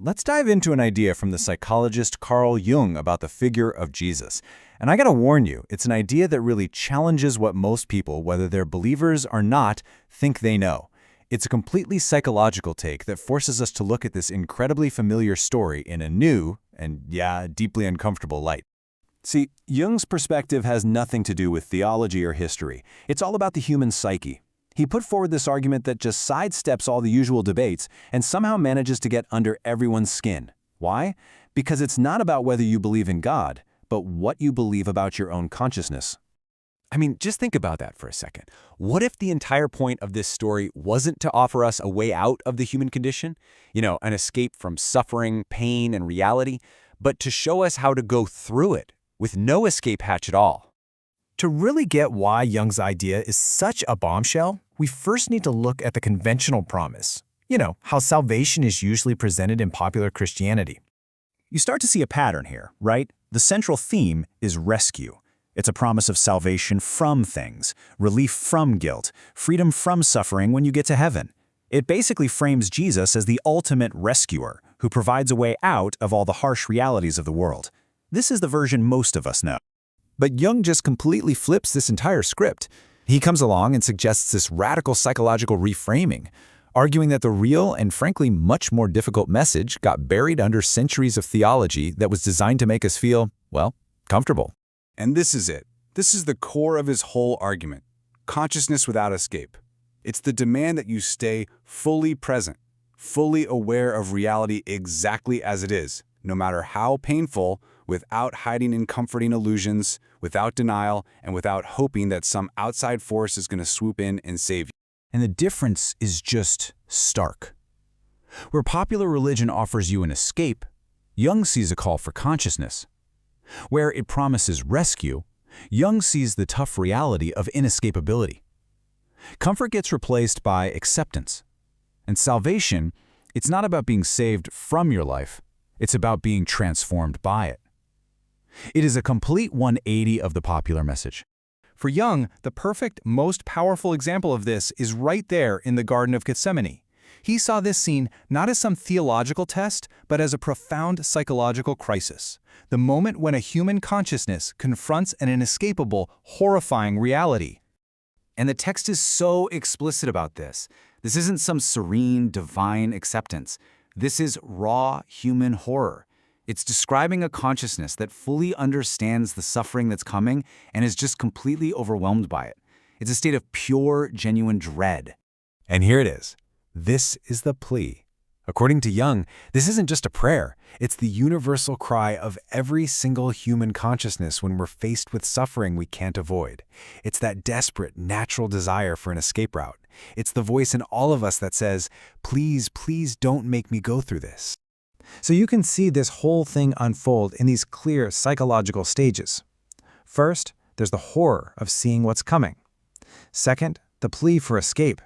let's dive into an idea from the psychologist Carl Jung about the figure of Jesus. And I gotta warn you, it's an idea that really challenges what most people, whether they're believers or not, think they know. It's a completely psychological take that forces us to look at this incredibly familiar story in a new, and yeah, deeply uncomfortable light. See, Jung's perspective has nothing to do with theology or history. It's all about the human psyche. He put forward this argument that just sidesteps all the usual debates and somehow manages to get under everyone's skin. Why? Because it's not about whether you believe in God, but what you believe about your own consciousness. I mean, just think about that for a second. What if the entire point of this story wasn't to offer us a way out of the human condition? An escape from suffering, pain, and reality, but to show us how to go through it with no escape hatch at all. To really get why Jung's idea is such a bombshell, we first need to look at the conventional promise. How salvation is usually presented in popular Christianity. You start to see a pattern here, right? The central theme is rescue. It's a promise of salvation from things, relief from guilt, freedom from suffering when you get to heaven. It basically frames Jesus as the ultimate rescuer who provides a way out of all the harsh realities of the world. This is the version most of us know. But Jung just completely flips this entire script. He comes along and suggests this radical psychological reframing, arguing that the real and frankly much more difficult message got buried under centuries of theology that was designed to make us feel, well, comfortable. And this is it. This is the core of his whole argument. Consciousness without escape. It's the demand that you stay fully present, fully aware of reality exactly as it is, no matter how painful, without hiding in comforting illusions, without denial, and without hoping that some outside force is going to swoop in and save you. And the difference is just stark. Where popular religion offers you an escape, Jung sees a call for consciousness. Where it promises rescue, Jung sees the tough reality of inescapability. Comfort gets replaced by acceptance. And salvation, it's not about being saved from your life, it's about being transformed by it. It is a complete 180 of the popular message. For Jung, the perfect, most powerful example of this is right there in the Garden of Gethsemane. He saw this scene not as some theological test, but as a profound psychological crisis. The moment when a human consciousness confronts an inescapable, horrifying reality. And the text is so explicit about this. This isn't some serene, divine acceptance. This is raw human horror. It's describing a consciousness that fully understands the suffering that's coming and is just completely overwhelmed by it. It's a state of pure, genuine dread. And here it is. This is the plea. According to Jung, this isn't just a prayer. It's the universal cry of every single human consciousness when we're faced with suffering we can't avoid. It's that desperate, natural desire for an escape route. It's the voice in all of us that says, please, please don't make me go through this. So you can see this whole thing unfold in these clear psychological stages. First, there's the horror of seeing what's coming. Second, the plea for escape.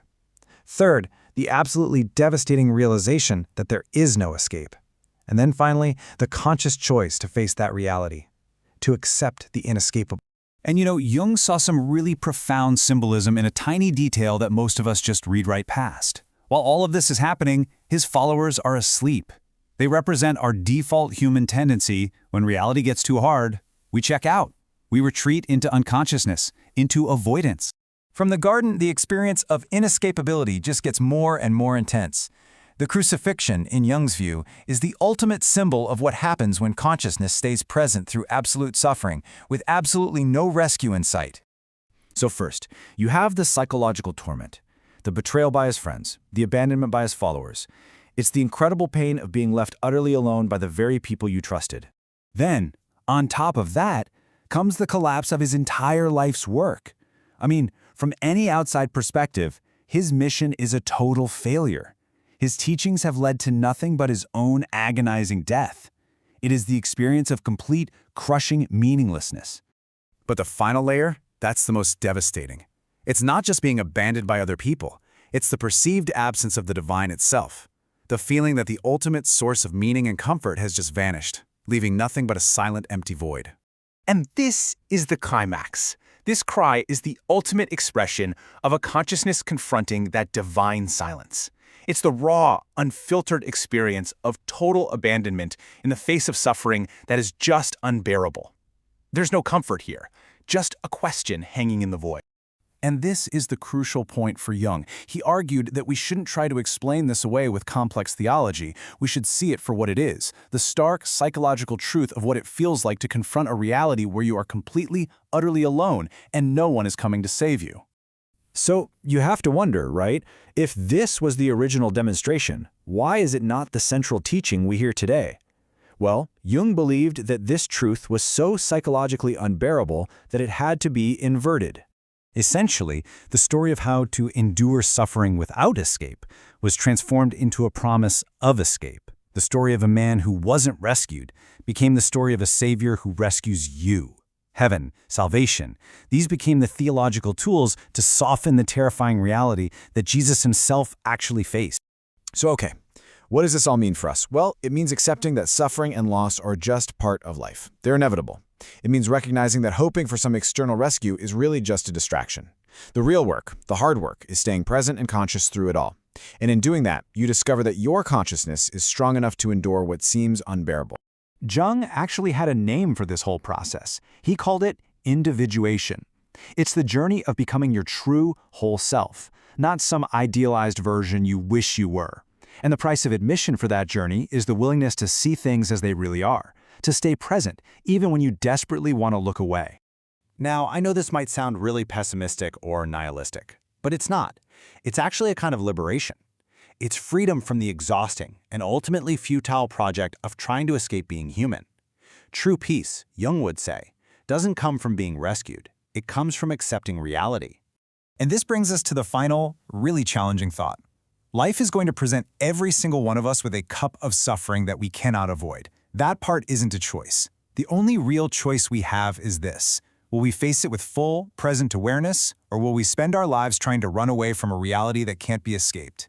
Third, the absolutely devastating realization that there is no escape. And then finally, the conscious choice to face that reality, to accept the inescapable. And Jung saw some really profound symbolism in a tiny detail that most of us just read right past. While all of this is happening, his followers are asleep. They represent our default human tendency. When reality gets too hard, we check out. We retreat into unconsciousness, into avoidance. From the garden, the experience of inescapability just gets more and more intense. The crucifixion, in Jung's view, is the ultimate symbol of what happens when consciousness stays present through absolute suffering, with absolutely no rescue in sight. So first, you have the psychological torment, the betrayal by his friends, the abandonment by his followers. It's the incredible pain of being left utterly alone by the very people you trusted. Then, on top of that, comes the collapse of his entire life's work. I mean, from any outside perspective, his mission is a total failure. His teachings have led to nothing but his own agonizing death. It is the experience of complete, crushing meaninglessness. But the final layer, that's the most devastating. It's not just being abandoned by other people. It's the perceived absence of the divine itself. The feeling that the ultimate source of meaning and comfort has just vanished, leaving nothing but a silent, empty void. And this is the climax. This cry is the ultimate expression of a consciousness confronting that divine silence. It's the raw, unfiltered experience of total abandonment in the face of suffering that is just unbearable. There's no comfort here, just a question hanging in the void. And this is the crucial point for Jung. He argued that we shouldn't try to explain this away with complex theology. We should see it for what it is, the stark psychological truth of what it feels like to confront a reality where you are completely, utterly alone and no one is coming to save you. So you have to wonder, right? If this was the original demonstration, why is it not the central teaching we hear today? Well, Jung believed that this truth was so psychologically unbearable that it had to be inverted. Essentially, the story of how to endure suffering without escape was transformed into a promise of escape. The story of a man who wasn't rescued became the story of a savior who rescues you. Heaven, salvation, these became the theological tools to soften the terrifying reality that Jesus himself actually faced. So, okay, what does this all mean for us? Well, it means accepting that suffering and loss are just part of life. They're inevitable. It means recognizing that hoping for some external rescue is really just a distraction. The real work, the hard work, is staying present and conscious through it all. And in doing that, you discover that your consciousness is strong enough to endure what seems unbearable. Jung actually had a name for this whole process. He called it individuation. It's the journey of becoming your true, whole self, not some idealized version you wish you were. And the price of admission for that journey is the willingness to see things as they really are, to stay present, even when you desperately want to look away. Now, I know this might sound really pessimistic or nihilistic, but it's not. It's actually a kind of liberation. It's freedom from the exhausting and ultimately futile project of trying to escape being human. True peace, Jung would say, doesn't come from being rescued. It comes from accepting reality. And this brings us to the final, really challenging thought. Life is going to present every single one of us with a cup of suffering that we cannot avoid. That part isn't a choice. The only real choice we have is this. Will we face it with full, present awareness, or will we spend our lives trying to run away from a reality that can't be escaped?